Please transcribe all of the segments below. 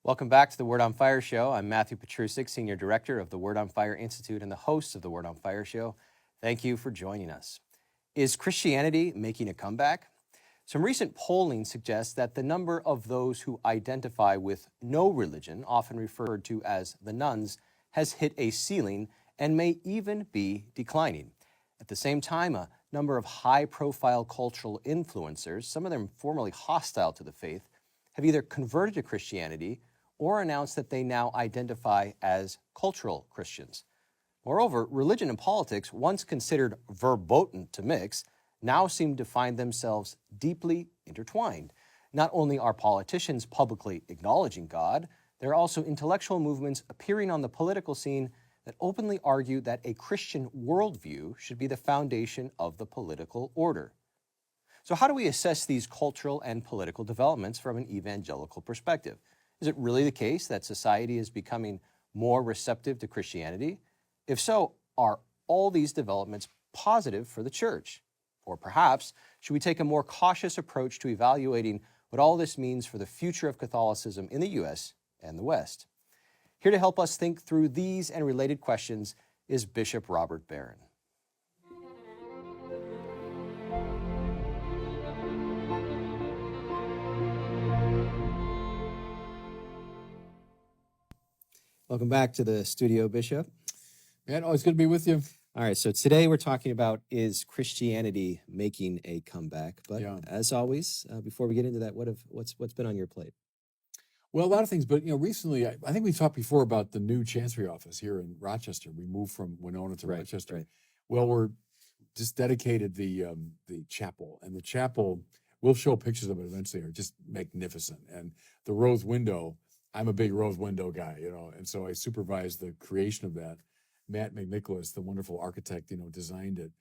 Welcome back to the Word on Fire Show. I'm Matthew Petrusik, Senior Director of the Word on Fire Institute and the host of the Word on Fire Show. Thank you for joining us. Is Christianity making a comeback? Some recent polling suggests that the number of those who identify with no religion, often referred to as the nones, has hit a ceiling and may even be declining. At the same time, a number of high-profile cultural influencers, some of them formerly hostile to the faith, have either converted to Christianity or announced that they now identify as cultural Christians. Moreover, religion and politics, once considered verboten to mix, now seem to find themselves deeply intertwined. Not only are politicians publicly acknowledging God, there are also intellectual movements appearing on the political scene that openly argue that a Christian worldview should be the foundation of the political order. So how do we assess these cultural and political developments from an evangelical perspective? Is it really the case that society is becoming more receptive to Christianity? If so, are all these developments positive for the church? Or perhaps, should we take a more cautious approach to evaluating what all this means for the future of Catholicism in the U.S. and the West? Here to help us think through these and related questions is Bishop Robert Barron. Welcome back to the studio, Bishop. Man, always good to be with you. All right, so today we're talking about, is Christianity making a comeback? But as always, before we get into that, what's been on your plate? Well, a lot of things, but recently, I think we talked before about the new Chancery office here in Rochester. We moved from Winona to Rochester. Right. Well, we're just dedicated the chapel, and the chapel, we'll show pictures of it eventually, are just magnificent. And the rose window, I'm a big rose window guy, and so I supervised the creation of that. Matt McNicholas, the wonderful architect, designed it.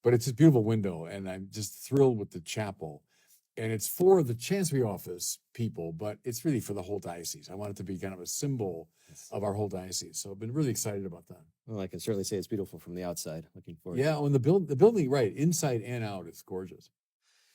But it's a beautiful window, and I'm just thrilled with the chapel. And it's for the Chancery office people, but it's really for the whole diocese. I want it to be kind of a symbol of our whole diocese. So I've been really excited about that. Well, I can certainly say it's beautiful from the outside. Looking forward. Yeah, and the building, right, inside and out, it's gorgeous.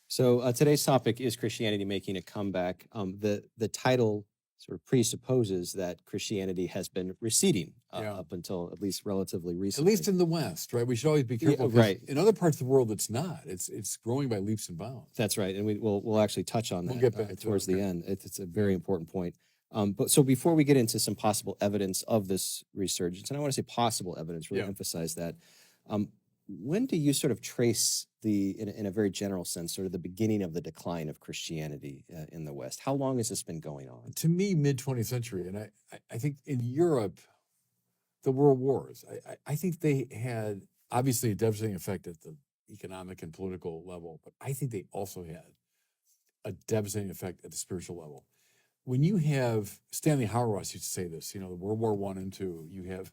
So today's topic is Christianity making a comeback. The title sort of presupposes that Christianity has been receding up until at least relatively recently. At least in the West, right? We should always be careful. Right. In other parts of the world, it's not. It's growing by leaps and bounds. That's right, and we'll actually touch on that. We'll get back towards the end. It's a very important point. But so before we get into some possible evidence of this resurgence, and I want to say possible evidence, really emphasize that. When do you sort of trace in a very general sense, sort of the beginning of the decline of Christianity in the West? How long has this been going on? To me, mid-20th century, and I think in Europe, the world wars, I think they had obviously a devastating effect at the economic and political level, but I think they also had a devastating effect at the spiritual level. When you have, Stanley Hauerwas used to say this, the World War I and II, you have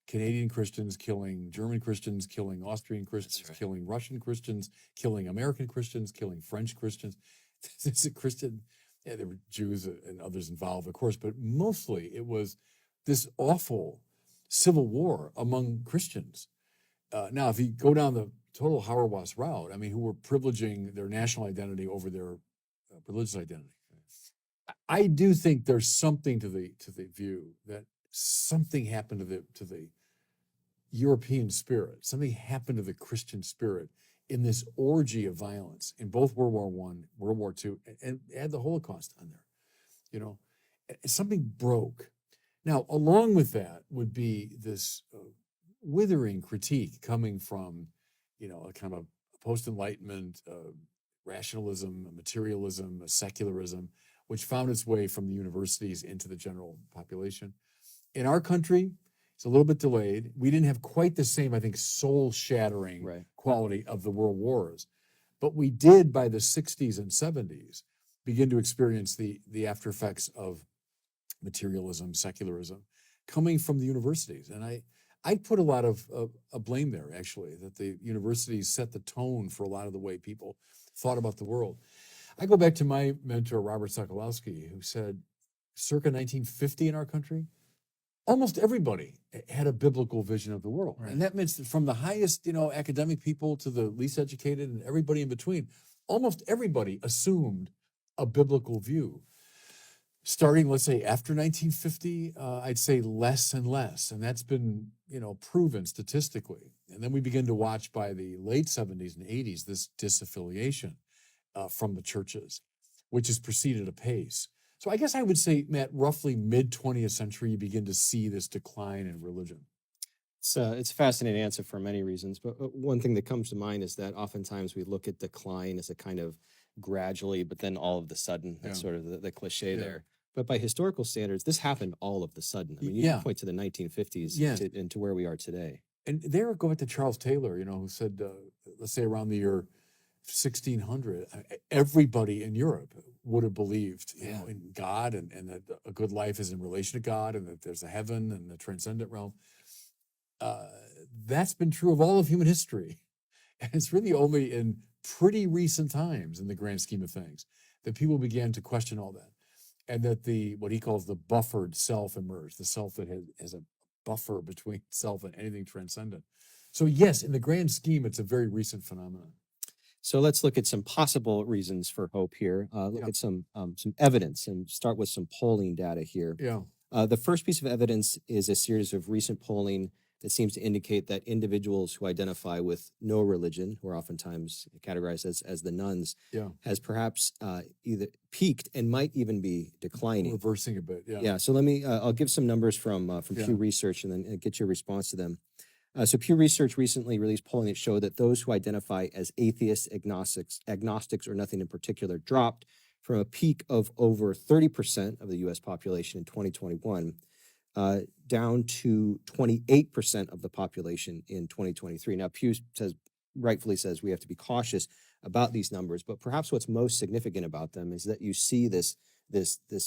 Canadian Christians killing German Christians, killing Austrian Christians, killing Russian Christians, killing American Christians, killing French Christians. It's a Christian, there were Jews and others involved, of course, but mostly it was this awful civil war among Christians. Now, if you go down the total Hauerwas route, who were privileging their national identity over their religious identity, I do think there's something to the view that something happened to the European spirit. Something happened to the Christian spirit in this orgy of violence in both World War I, World War II, and add the Holocaust on there. Something broke. Now, along with that would be this withering critique coming from, a kind of post-Enlightenment rationalism, a materialism, a secularism, which found its way from the universities into the general population. In our country, it's a little bit delayed. We didn't have quite the same, I think, soul-shattering quality of the world wars. But we did, by the 60s and 70s, begin to experience the after effects of materialism, secularism, coming from the universities. And I put a lot of blame there, actually, that the universities set the tone for a lot of the way people thought about the world. I go back to my mentor, Robert Sokolowski, who said, circa 1950 in our country, almost everybody had a biblical vision of the world. Right. And that means that from the highest, academic people to the least educated and everybody in between, almost everybody assumed a biblical view. Starting, let's say, after 1950, I'd say less and less. And that's been, proven statistically. And then we begin to watch by the late 70s and 80s this disaffiliation from the churches, which has proceeded apace. So I guess I would say, Matt, roughly mid 20th century, you begin to see this decline in religion. It's a fascinating answer for many reasons, but one thing that comes to mind is that oftentimes we look at decline as a kind of gradually, but then all of the sudden. That's Yeah. sort of the cliche Yeah. there. But by historical standards, this happened all of the sudden. I mean, you Yeah. can point to the 1950s Yeah. and to where we are today. And there, go back to Charles Taylor, who said, let's say around the year 1600, everybody in Europe would have believed, Yeah. in God and that a good life is in relation to God and that there's a heaven and the transcendent realm. That's been true of all of human history. And it's really only in pretty recent times, in the grand scheme of things, that people began to question all that. And that what he calls the buffered self emerged, the self that has a buffer between self and anything transcendent. So yes, in the grand scheme, it's a very recent phenomenon. So let's look at some possible reasons for hope here. Look Yeah. at some evidence and start with some polling data here. Yeah. The first piece of evidence is a series of recent polling that seems to indicate that individuals who identify with no religion, who are oftentimes categorized as the nuns, Yeah. has perhaps either peaked and might even be declining. Reversing a bit. Yeah. Yeah. So let me. I'll give some numbers from Yeah. Pew Research and then get your response to them. So Pew Research recently released polling that showed that those who identify as atheists, agnostics, or nothing in particular dropped from a peak of over 30% of the U.S. population in 2021 down to 28% of the population in 2023. Now, Pew rightfully says we have to be cautious about these numbers, but perhaps what's most significant about them is that you see this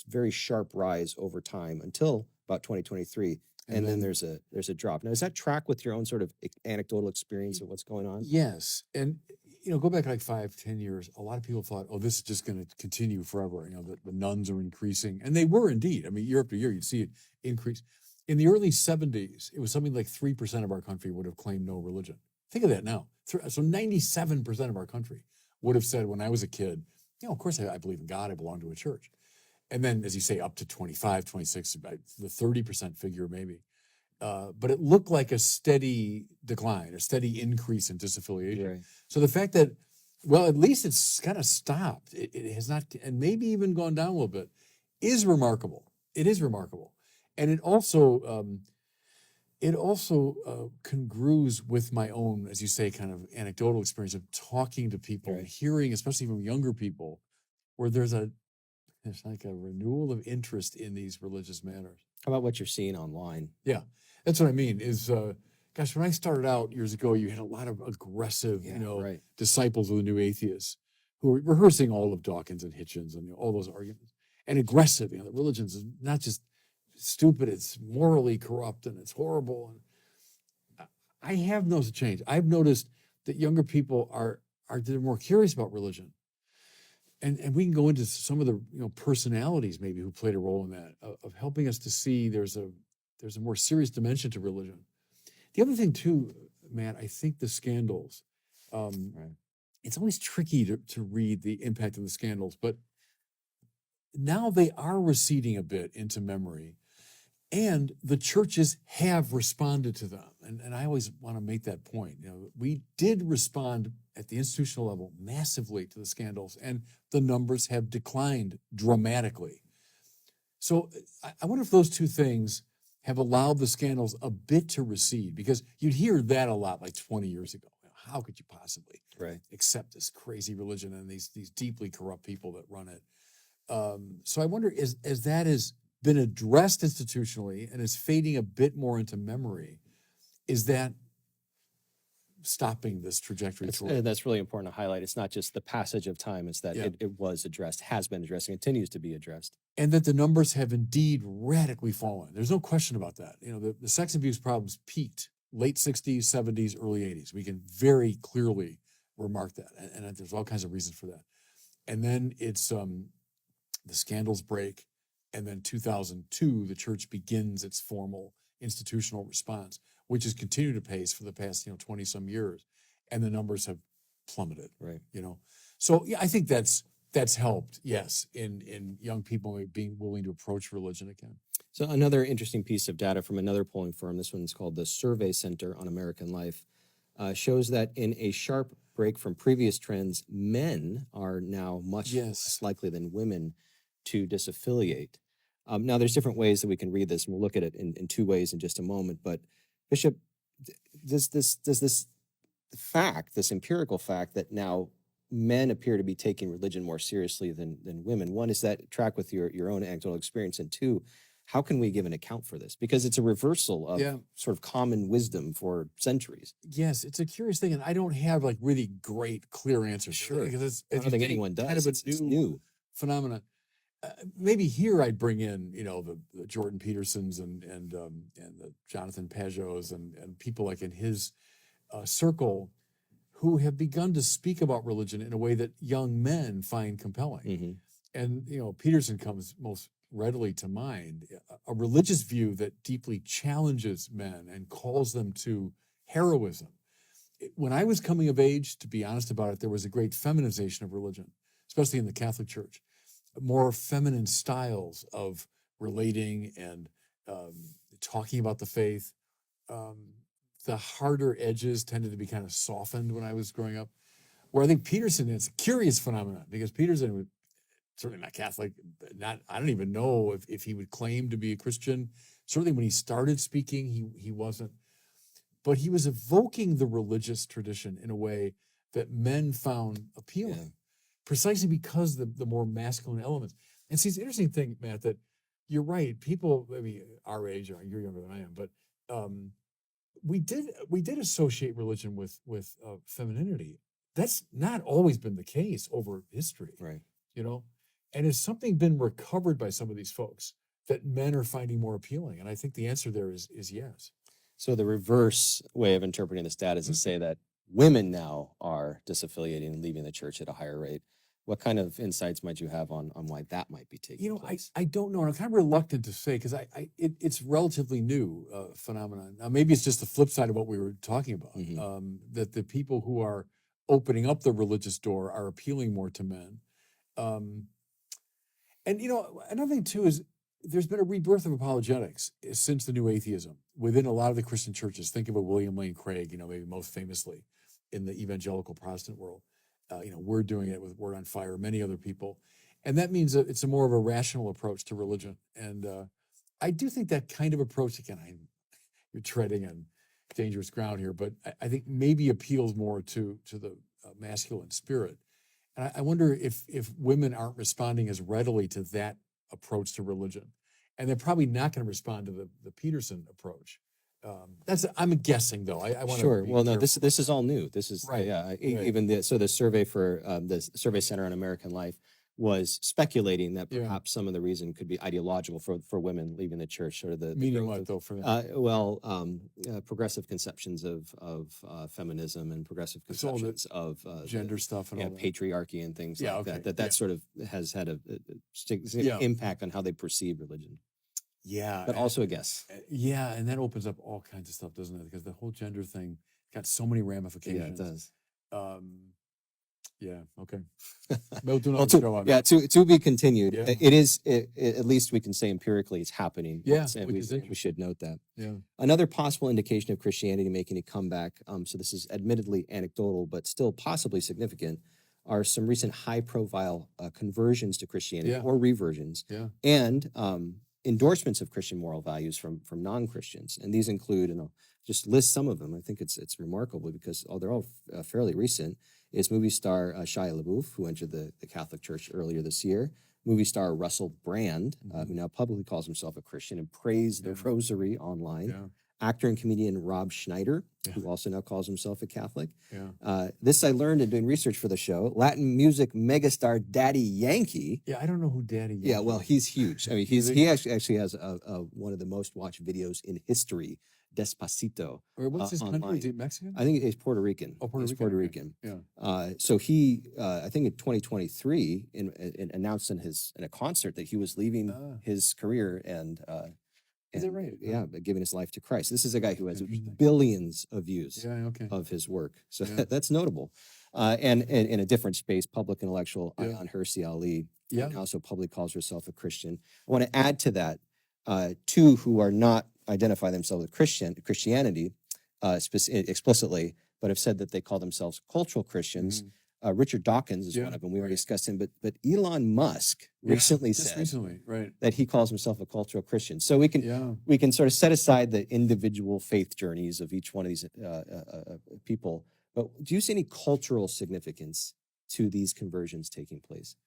very sharp rise over time until about 2023. And then there's a drop. Now, does that track with your own sort of anecdotal experience of what's going on? Yes. And, go back like 5-10 years, a lot of people thought, oh, this is just going to continue forever. The nuns are increasing. And they were indeed. I mean, year after year, you'd see it increase. In the early 70s, it was something like 3% of our country would have claimed no religion. Think of that now. So 97% of our country would have said, when I was a kid, of course I believe in God, I belong to a church. And then, as you say, up to 25, 26, about the 30% figure maybe. But it looked like a steady decline, a steady increase in disaffiliation. Right. So the fact that, well, at least it's kind of stopped, it has not, and maybe even gone down a little bit, is remarkable. It is remarkable. And it also congrues with my own, as you say, kind of anecdotal experience of talking to people, Right. and hearing, especially from younger people, where there's like a renewal of interest in these religious matters. How about what you're seeing online? Yeah, that's what I mean is, gosh, when I started out years ago, you had a lot of aggressive, right. disciples of the new atheists who were rehearsing all of Dawkins and Hitchens and all those arguments. And aggressive, the religions is not just stupid, it's morally corrupt and it's horrible. And I have noticed a change. I've noticed that younger people they're more curious about religion. And we can go into some of the personalities maybe who played a role in that, of helping us to see there's a more serious dimension to religion. The other thing too, Matt, I think the scandals, Right. it's always tricky to read the impact of the scandals, but now they are receding a bit into memory, and the churches have responded to them. And I always want to make that point. We did respond at the institutional level massively to the scandals, and the numbers have declined dramatically. So I wonder if those two things have allowed the scandals a bit to recede, because you'd hear that a lot like 20 years ago. How could you possibly accept this crazy religion and these deeply corrupt people that run it? So I wonder, as that has been addressed institutionally and is fading a bit more into memory, is that stopping this trajectory? That's really important to highlight. It's not just the passage of time, it's that it was addressed, has been addressed, and continues to be addressed. And that the numbers have indeed radically fallen. There's no question about that. The sex abuse problems peaked late 60s, 70s, early 80s. We can very clearly remark that. And there's all kinds of reasons for that. And then it's the scandals break. And then 2002, the church begins its formal institutional response, which has continued apace for the past 20 some years, and the numbers have plummeted. Right. So yeah, I think that's that's helped, yes, in young people being willing to approach religion again. So another interesting piece of data from another polling firm, this one's called the Survey Center on American Life, shows that in a sharp break from previous trends, men are now much less likely than women to disaffiliate. Now, there's different ways that we can read this, and we'll look at it in two ways in just a moment. But Bishop, does this fact, this empirical fact that now men appear to be taking religion more seriously than women, one, is that track with your own anecdotal experience, and two, how can we give an account for this? Because it's a reversal of sort of common wisdom for centuries. Yes, it's a curious thing, and I don't have like really great, clear answers. Sure, because I don't think anyone does. Kind of it's new phenomenon. Maybe here I'd bring in, the Jordan Petersons and the Jonathan Pageaus and people like in his circle who have begun to speak about religion in a way that young men find compelling. Mm-hmm. And Peterson comes most readily to mind, a religious view that deeply challenges men and calls them to heroism. When I was coming of age, to be honest about it, there was a great feminization of religion, especially in the Catholic Church. More feminine styles of relating and talking about the faith. The harder edges tended to be kind of softened when I was growing up. Where I think Peterson is a curious phenomenon, because Peterson was certainly not Catholic. I don't even know if he would claim to be a Christian. Certainly when he started speaking, he wasn't. But he was evoking the religious tradition in a way that men found appealing, precisely because the more masculine elements. And see, it's an interesting thing, Matt, that you're right. People, our age, or you're younger than I am, but we did associate religion with femininity. That's not always been the case over history, right? And has something been recovered by some of these folks that men are finding more appealing? And I think the answer there is yes. So the reverse way of interpreting this data is to say that women now are disaffiliating and leaving the church at a higher rate. What kind of insights might you have on why that might be taking place? I don't know. And I'm kind of reluctant to say, because it's relatively new phenomenon. Now, maybe it's just the flip side of what we were talking about, that the people who are opening up the religious door are appealing more to men. And another thing too is there's been a rebirth of apologetics since the new atheism within a lot of the Christian churches. Think of a William Lane Craig, maybe most famously in the evangelical Protestant world. We're doing it with Word on Fire, many other people. And that means that it's a more of a rational approach to religion. And I do think that kind of approach, again, you're treading on dangerous ground here, but I think maybe appeals more to the masculine spirit. And I wonder if women aren't responding as readily to that approach to religion. And they're probably not going to respond to the Peterson approach. I'm guessing, though. I want Sure. to. Well, no, this is all new. This is right. Even the survey for the Survey Center on American Life was speculating that perhaps some of the reason could be ideological for women leaving the church. Sort of the meaning what though for them? Progressive conceptions of feminism and progressive conceptions of gender stuff and all that. Patriarchy and things like that. That sort of has had a significant impact on how they perceive religion. Yeah. But also a guess. Yeah, and that opens up all kinds of stuff, doesn't it? Because the whole gender thing got so many ramifications. Yeah, it does. Yeah, okay. To be continued. Yeah. It is, at least we can say empirically it's happening. Yeah, we should note that. Yeah. Another possible indication of Christianity making a comeback, so this is admittedly anecdotal, but still possibly significant, are some recent high-profile conversions to Christianity or reversions. Yeah. And endorsements of Christian moral values from non-Christians. And these include, and I'll just list some of them. I think it's remarkable because they're all fairly recent. Is movie star Shia LaBeouf, who entered the Catholic Church earlier this year. Movie star Russell Brand, who now publicly calls himself a Christian and prays the rosary online. Yeah. Actor and comedian Rob Schneider, who also now calls himself a Catholic. Yeah. This I learned in doing research for the show. Latin music megastar Daddy Yankee. Yeah, I don't know who Daddy Yankee is. Yeah, well, he's huge. I mean, he actually has one of the most watched videos in history, Despacito. Or what's his country? Is he Mexican? I think he's Puerto Rican. Oh, Puerto Rican. Puerto Rican. Yeah. So he, I think in 2023, announced in a concert that he was leaving his career and. Is that right? Yeah, giving his life to Christ. This is a guy who has billions of views of his work. So that's notable. and in a different space, public intellectual Yeah. Ayaan Hirsi Ali, Yeah. and also publicly calls herself a Christian. I want to add to that two who are not identify themselves with Christianity explicitly, but have said that they call themselves cultural Christians. Richard Dawkins is one of them. We already discussed him, but Elon Musk recently said right. that he calls himself a cultural Christian. So we can sort of set aside the individual faith journeys of each one of these people. But do you see any cultural significance to these conversions taking place?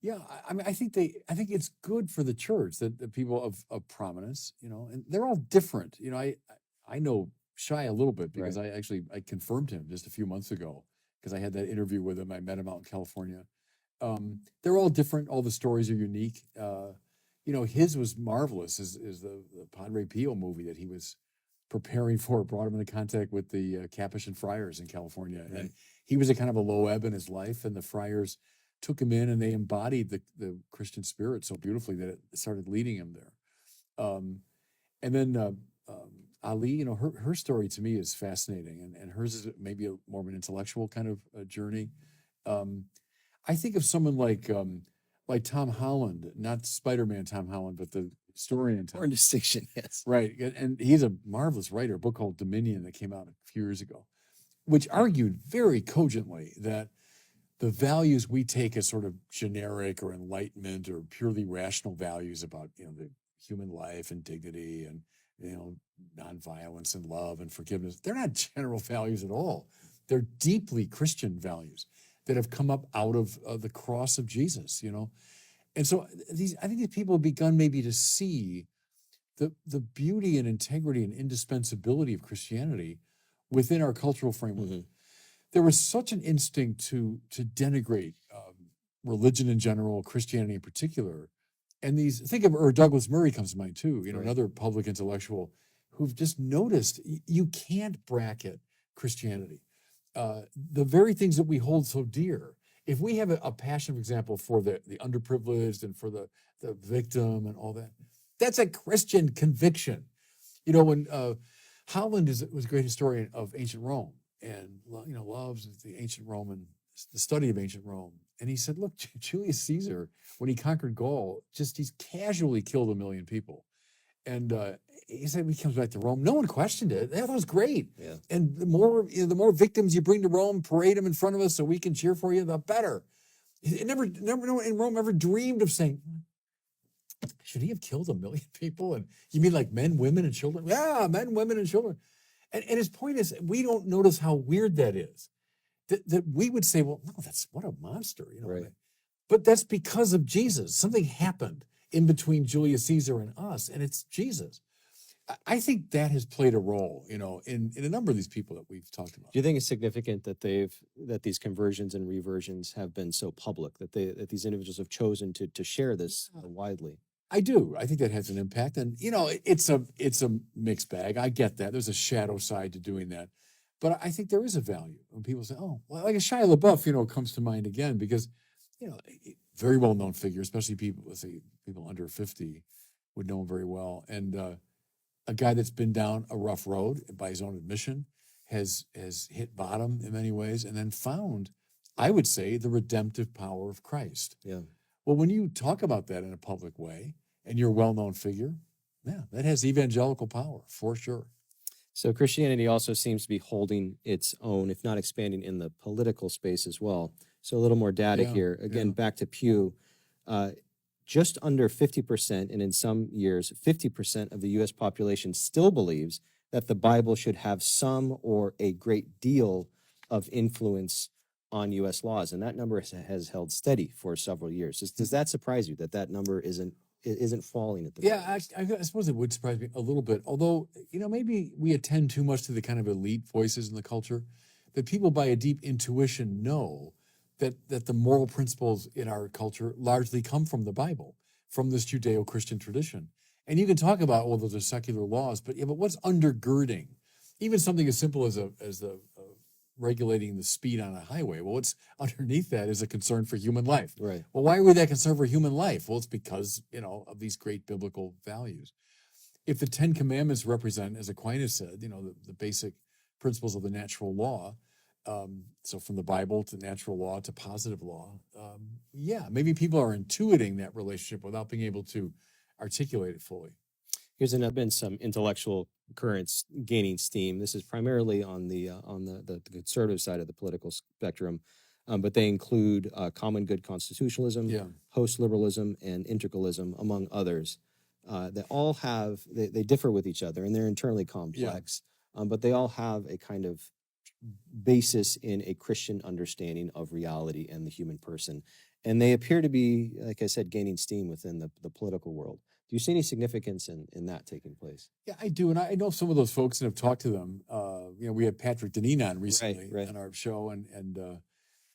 Yeah, I mean, I think it's good for the church that the people of prominence, and they're all different. I know Shai a little bit because I confirmed him just a few months ago because I had that interview with him. I met him out in California. They're all different. All the stories are unique. His was marvelous. Is the Padre Pio movie that he was preparing for brought him into contact with the Capuchin friars in California, and he was a kind of a low ebb in his life, and the friars took him in and they embodied the Christian spirit so beautifully that it started leading him there. And then Ali, her story to me is fascinating, and hers is maybe more of an intellectual kind of journey. I think of someone like Tom Holland, not Spider-Man Tom Holland, but the historian Tom. Or distinction, yes. Right, and he's a marvelous writer, a book called Dominion that came out a few years ago, which argued very cogently that the values we take as sort of generic or enlightenment or purely rational values about the human life and dignity and nonviolence and love and forgiveness, they're not general values at all. They're deeply Christian values that have come up out of the cross of Jesus, And so I think these people have begun maybe to see the beauty and integrity and indispensability of Christianity within our cultural framework. There was such an instinct to denigrate religion in general, Christianity in particular. And think of Douglas Murray comes to mind too, another public intellectual who've just noticed you can't bracket Christianity. The very things that we hold so dear, if we have a passion, for example, for the underprivileged and for the victim and all that, that's a Christian conviction. When Holland was a great historian of ancient Rome, and loves the ancient Roman, the study of ancient Rome. And he said, look, Julius Caesar, when he conquered Gaul, he's casually killed 1 million people. And he said, when he comes back to Rome, no one questioned it. That was great. Yeah. And the more victims you bring to Rome, parade them in front of us so we can cheer for you, the better. No one in Rome ever dreamed of saying, should he have killed 1 million people? And you mean like men, women, and children? Yeah, men, women, and children. And his point is, we don't notice how weird that is. That we would say, well, no, what a monster, Right. But that's because of Jesus. Something happened in between Julius Caesar and us, and it's Jesus. I think that has played a role, in a number of these people that we've talked about. Do you think it's significant that these conversions and reversions have been so public, that these individuals have chosen to share this widely? I do. I think that has an impact, and it's a mixed bag. I get that. There's a shadow side to doing that, but I think there is a value when people say, "Oh, well," like a Shia LaBeouf, comes to mind again because, very well known figure, especially people under 50 would know him very well, and a guy that's been down a rough road by his own admission, has hit bottom in many ways, and then found, I would say, the redemptive power of Christ. Yeah. Well, when you talk about that in a public way, and you're a well-known figure, yeah, that has evangelical power for sure. So Christianity also seems to be holding its own, if not expanding, in the political space as well. So a little more data here. Again, back to Pew, just under 50%, and in some years, 50% of the U.S. population still believes that the Bible should have some or a great deal of influence on U.S. laws. And that number has held steady for several years. Does that surprise you that number isn't falling at the moment? Yeah, I suppose it would surprise me a little bit. Although, maybe we attend too much to the kind of elite voices in the culture, that people by a deep intuition know that the moral principles in our culture largely come from the Bible, from this Judeo-Christian tradition. And you can talk about, well, those are secular laws, but what's undergirding? Even something as simple as regulating the speed on a highway. Well, what's underneath that is a concern for human life. Right. Well, why are we that concerned for human life? Well, it's because, of these great biblical values. If the 10 Commandments represent, as Aquinas said, the basic principles of the natural law, So from the Bible to natural law to positive law, yeah, maybe people are intuiting that relationship without being able to articulate it fully. Here's been some intellectual currents gaining steam. This is primarily on the conservative side of the political spectrum, but they include common good constitutionalism, Yeah. post-liberalism, and integralism, among others. That all have they differ with each other, and they're internally complex, but they all have a kind of basis in a Christian understanding of reality and the human person. And they appear to be, like I said, gaining steam within the political world. Do you see any significance in that taking place? Yeah, I do. And I know some of those folks and have talked to them. We had Patrick Deneen on recently right. on our show, and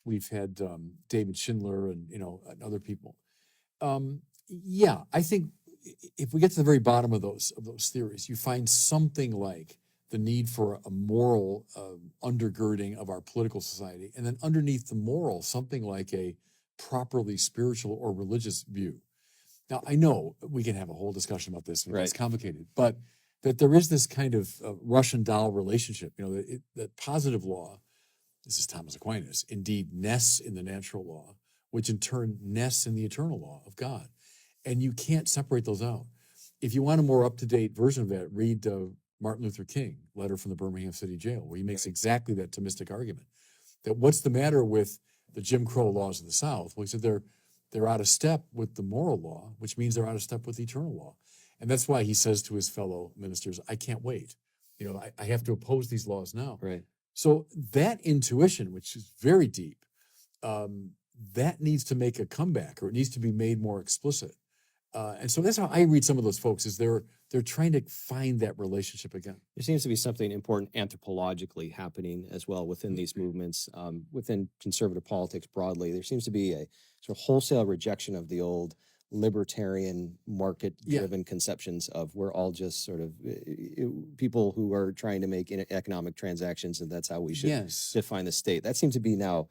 we've had David Schindler and, and other people. Yeah, I think if we get to the very bottom of those theories, you find something like the need for a moral undergirding of our political society, and then underneath the moral, something like a properly spiritual or religious view. Now, I know we can have a whole discussion about this, and it's complicated, but that there is this kind of Russian doll relationship, that positive law, this is Thomas Aquinas, indeed nests in the natural law, which in turn nests in the eternal law of God. And you can't separate those out. If you want a more up-to-date version of that, read Martin Luther King, letter from the Birmingham City Jail, where he makes exactly that Thomistic argument. That what's the matter with the Jim Crow laws of the South? Well, he said they're out of step with the moral law, which means they're out of step with the eternal law. And that's why he says to his fellow ministers, I can't wait. I have to oppose these laws now. Right. So that intuition, which is very deep, that needs to make a comeback, or it needs to be made more explicit. And so that's how I read some of those folks, is they're trying to find that relationship again. There seems to be something important anthropologically happening as well within these movements, within conservative politics broadly. There seems to be a sort of wholesale rejection of the old libertarian market-driven conceptions of we're all just sort of people who are trying to make economic transactions, and that's how we should define the state. That seems to be now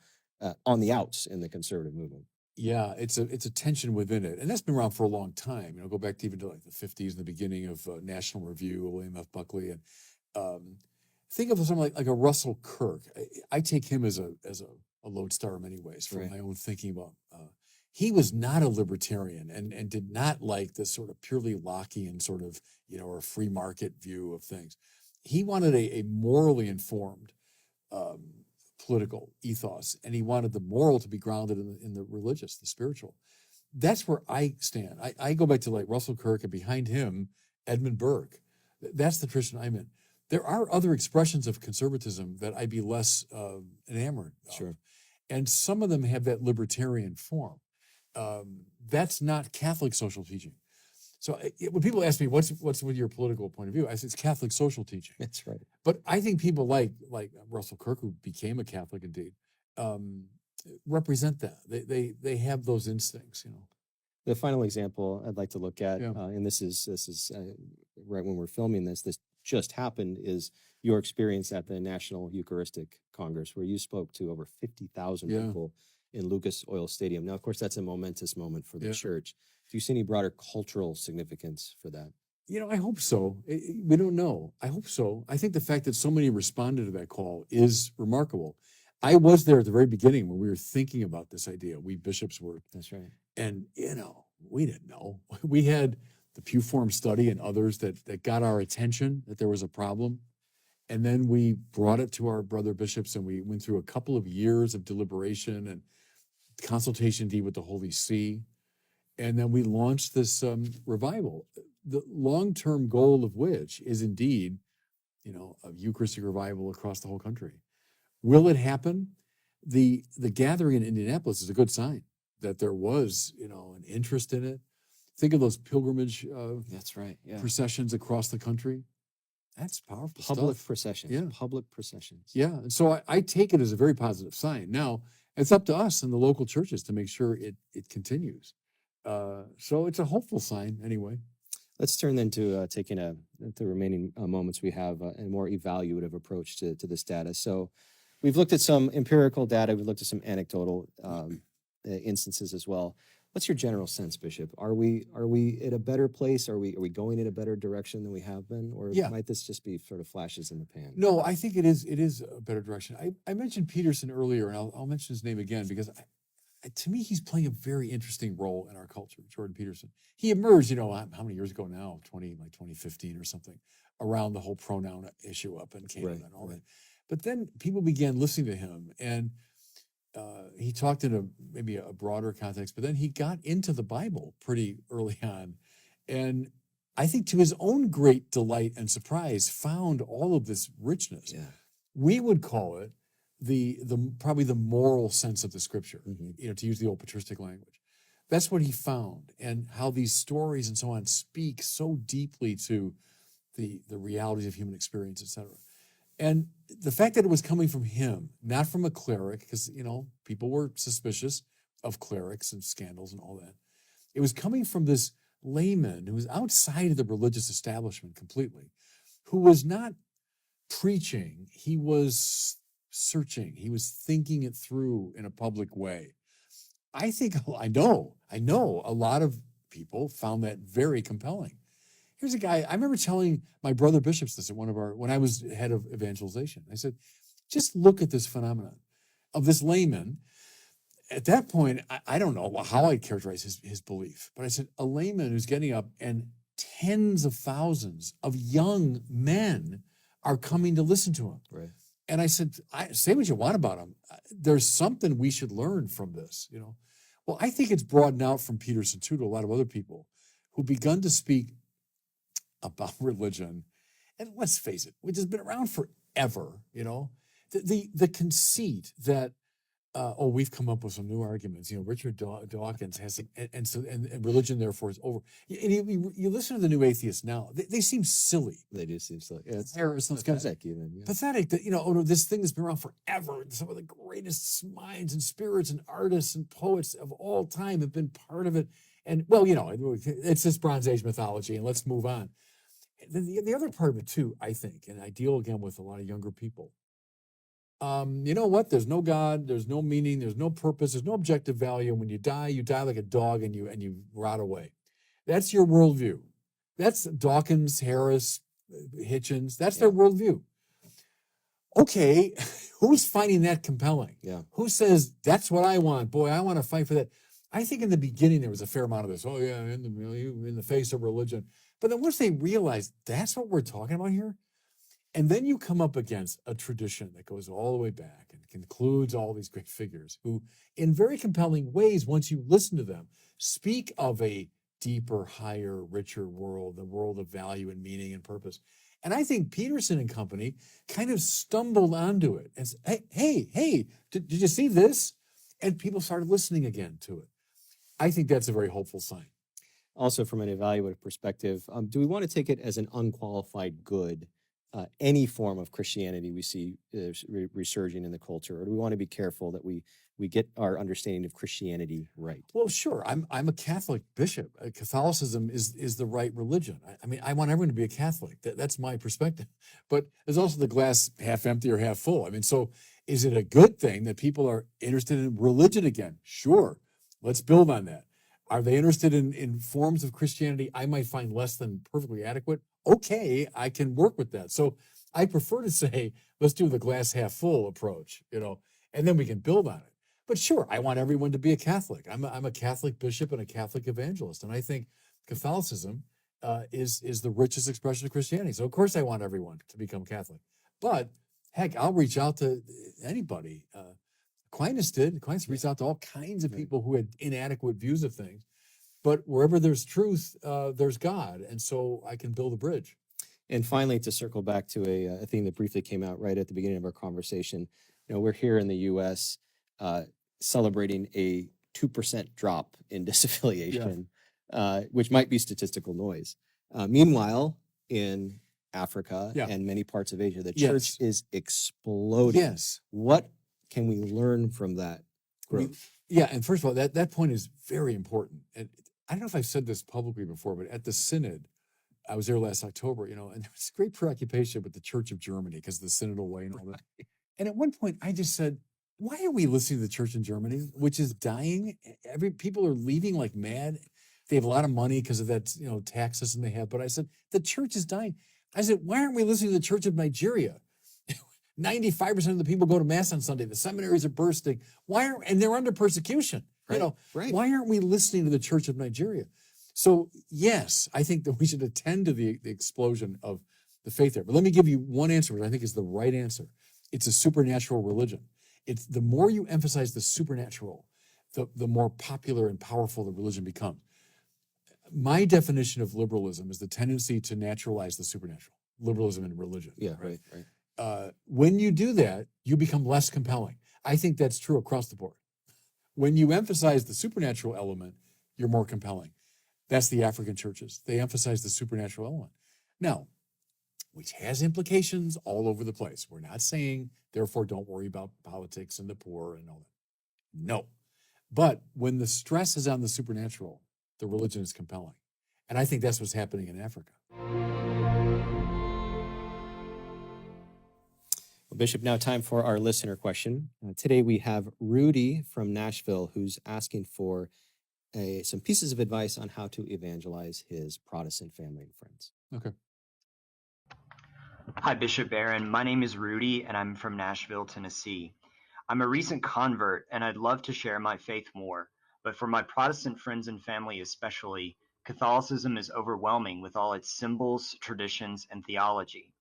on the outs in the conservative movement. Yeah, it's a tension within it, and that's been around for a long time. Go back to even to like the 50s and the beginning of National Review, William F. Buckley, and think of something like a Russell Kirk. I take him as a lodestar in many ways for my own thinking about. He was not a libertarian and did not like this sort of purely Lockean sort of or free market view of things. He wanted a morally informed political ethos, and he wanted the moral to be grounded in the religious, the spiritual. That's where I stand. I go back to like Russell Kirk, and behind him, Edmund Burke. That's the tradition I'm in. There are other expressions of conservatism that I'd be less enamored of. Sure. And some of them have that libertarian form. That's not Catholic social teaching. So when people ask me, what's with your political point of view? I say it's Catholic social teaching. That's right. But I think people like Russell Kirk, who became a Catholic indeed, represent that. They have those instincts, The final example I'd like to look at, and this is right when we're filming this just happened, is your experience at the National Eucharistic Congress, where you spoke to over 50,000 people in Lucas Oil Stadium. Now, of course, that's a momentous moment for the church. Do you see any broader cultural significance for that? I hope so. We don't know. I hope so. I think the fact that so many responded to that call is remarkable. I was there at the very beginning when we were thinking about this idea. We bishops were. That's right. And, we didn't know. We had the Pew Forum study and others that got our attention that there was a problem. And then we brought it to our brother bishops, and we went through a couple of years of deliberation and consultation indeed with the Holy See. And then we launched this revival, the long-term goal of which is indeed, a Eucharistic revival across the whole country. Will it happen? The gathering in Indianapolis is a good sign that there was, an interest in it. Think of those pilgrimage that's right. processions across the country. That's powerful Public stuff. processions. Yeah. Public processions. Yeah. And so I take it as a very positive sign. Now, it's up to us and the local churches to make sure it continues. So it's a hopeful sign anyway. Let's turn then to taking the remaining moments we have a more evaluative approach to this data. So we've looked at some empirical data. We've looked at some anecdotal instances as well. What's your general sense, Bishop? Are we at a better place? Are we going in a better direction than we have been, or Yeah. might this just be sort of flashes in the pan? No, I think it is a better direction. I mentioned Peterson earlier, and I'll mention his name again because to me, he's playing a very interesting role in our culture, Jordan Peterson. He emerged, how many years ago now, 2015 or something, around the whole pronoun issue up in Canada Right, and all right. that. But then people began listening to him, and he talked in maybe a broader context, but then he got into the Bible pretty early on. And I think to his own great delight and surprise, found all of this richness. Yeah. We would call it the probably the moral sense of the scripture, Mhm. to use the old patristic language. That's what he found, and how these stories and so on speak so deeply to the realities of human experience, etc. And the fact that it was coming from him, not from a cleric, because people were suspicious of clerics and scandals and all that. It was coming from this layman who was outside of the religious establishment completely, who was not preaching, he was searching, he was thinking it through in a public way. I think I know a lot of people found that very compelling. Here's a guy, I remember telling my brother bishops this at when I was head of evangelization. I said, just look at this phenomenon of this layman. At that point, I don't know how I'd characterize his belief, but I said, a layman who's getting up and tens of thousands of young men are coming to listen to him. Right. And I said, say what you want about him. There's something we should learn from this, Well, I think it's broadened out from Peterson too to a lot of other people who've begun to speak about religion. And let's face it, which has been around forever, the conceit that, we've come up with some new arguments. Richard Dawkins has some, and religion therefore is over. And you listen to the new atheists now; they seem silly. They do seem so. Yeah, it's Pathetic even. Yeah. Pathetic that this thing has been around forever. Some of the greatest minds and spirits and artists and poets of all time have been part of it. And it's this Bronze Age mythology, and let's move on. The other part of it too, I think, and I deal again with a lot of younger people. You know what? There's no God, there's no meaning, there's no purpose, there's no objective value. And when you die like a dog and you rot away. That's your worldview. That's Dawkins, Harris, Hitchens. That's their worldview. Okay, who's finding that compelling? Yeah. Who says that's what I want? Boy, I want to fight for that. I think in the beginning there was a fair amount of this. Oh yeah, in the face of religion. But then once they realized that's what we're talking about here, and then you come up against a tradition that goes all the way back and concludes all these great figures who, in very compelling ways, once you listen to them, speak of a deeper, higher, richer world, the world of value and meaning and purpose. And I think Peterson and company kind of stumbled onto it and said, hey, did you see this? And people started listening again to it. I think that's a very hopeful sign. Also, from an evaluative perspective, do we want to take it as an unqualified good? Any form of Christianity we see resurging in the culture, or do we want to be careful that we get our understanding of Christianity right? Well, sure. I'm a Catholic bishop. Catholicism is the right religion. I mean, I want everyone to be a Catholic. That's my perspective. But there's also the glass half empty or half full. I mean, so is it a good thing that people are interested in religion again? Sure. Let's build on that. Are they interested in forms of Christianity I might find less than perfectly adequate? Okay, I can work with that. So I prefer to say, let's do the glass half full approach, and then we can build on it. But sure, I want everyone to be a Catholic. I'm a Catholic bishop and a Catholic evangelist, and I think Catholicism is the richest expression of Christianity. So of course I want everyone to become Catholic. But heck, I'll reach out to anybody. Aquinas did. Aquinas reached out to all kinds of people who had inadequate views of things. But wherever there's truth, there's God. And so I can build a bridge. And finally, to circle back to a theme that briefly came out right at the beginning of our conversation, we're here in the U.S. Celebrating a 2% drop in disaffiliation, which might be statistical noise. Meanwhile, in Africa and many parts of Asia, the church is exploding. Yes. What can we learn from that growth? And first of all, that point is very important. And I don't know if I've said this publicly before, but at the synod, I was there last October, and there was great preoccupation with the Church of Germany because of the synodal way and all that. And at one point, I just said, Why are we listening to the church in Germany, which is dying? People are leaving like mad. They have a lot of money because of that, tax system they have. But I said, the church is dying. I said, why aren't we listening to the church of Nigeria? 95% of the people go to mass on Sunday. The seminaries are bursting. And they're under persecution. Right, right. Why aren't we listening to the church of Nigeria? So yes, I think that we should attend to the explosion of the faith there. But let me give you one answer, which I think is the right answer. It's a supernatural religion. It's the more you emphasize the supernatural, the more popular and powerful the religion becomes. My definition of liberalism is the tendency to naturalize the supernatural. Liberalism in religion. Yeah, right. When you do that, you become less compelling. I think that's true across the board. When you emphasize the supernatural element, you're more compelling. That's the African churches. They emphasize the supernatural element. Now, which has implications all over the place. We're not saying, therefore, don't worry about politics and the poor and all that. No. But when the stress is on the supernatural, the religion is compelling. And I think that's what's happening in Africa. Well, Bishop, now time for our listener question. Today we have Rudy from Nashville who's asking for some pieces of advice on how to evangelize his Protestant family and friends. Okay. Hi, Bishop Barron. My name is Rudy, and I'm from Nashville, Tennessee. I'm a recent convert, and I'd love to share my faith more, but for my Protestant friends and family especially, Catholicism is overwhelming with all its symbols, traditions, and theology.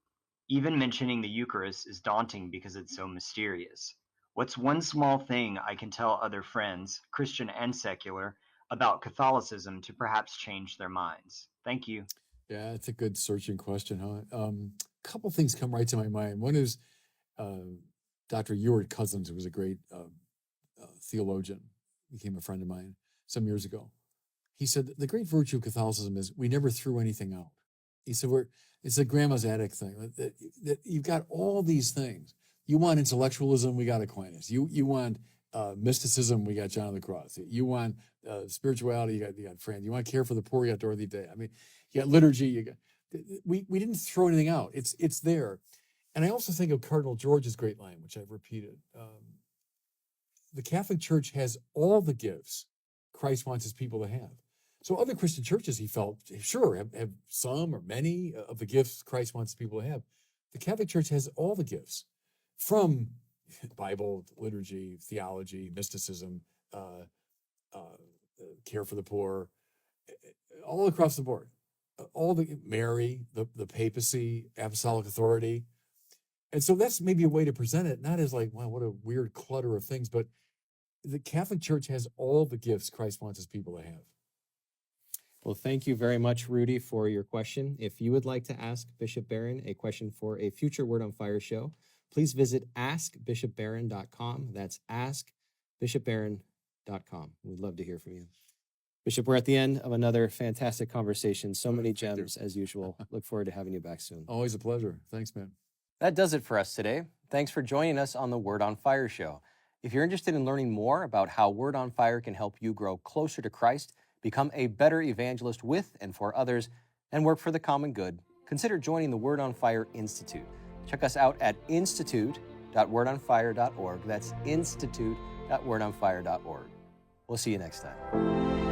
Even mentioning the Eucharist is daunting because it's so mysterious. What's one small thing I can tell other friends, Christian and secular, about Catholicism to perhaps change their minds? Thank you. Yeah, it's a good searching question, huh? A couple things come right to my mind. One is Dr. Ewart Cousins, who was a great theologian, became a friend of mine some years ago. He said, the great virtue of Catholicism is we never threw anything out. He said, it's a grandma's attic thing. That you've got all these things. You want intellectualism, we got Aquinas. You want mysticism, we got John of the Cross. You want spirituality, you got Fran. You want care for the poor, you got Dorothy Day. I mean, you got liturgy. We didn't throw anything out. It's there. And I also think of Cardinal George's great line, which I've repeated. The Catholic Church has all the gifts Christ wants his people to have. So other Christian churches, he felt, sure, have some or many of the gifts Christ wants people to have. The Catholic Church has all the gifts, from Bible, liturgy, theology, mysticism, care for the poor, all across the board. All the Mary, the papacy, apostolic authority. And so that's maybe a way to present it, not as like, wow, what a weird clutter of things, but the Catholic Church has all the gifts Christ wants his people to have. Well, thank you very much, Rudy, for your question. If you would like to ask Bishop Barron a question for a future Word on Fire show, please visit askbishopbarron.com. That's askbishopbarron.com. We'd love to hear from you. Bishop, we're at the end of another fantastic conversation. So many gems, as usual. Look forward to having you back soon. Always a pleasure. Thanks, man. That does it for us today. Thanks for joining us on the Word on Fire show. If you're interested in learning more about how Word on Fire can help you grow closer to Christ, become a better evangelist with and for others, and work for the common good, consider joining the Word on Fire Institute. Check us out at institute.wordonfire.org. That's institute.wordonfire.org. We'll see you next time.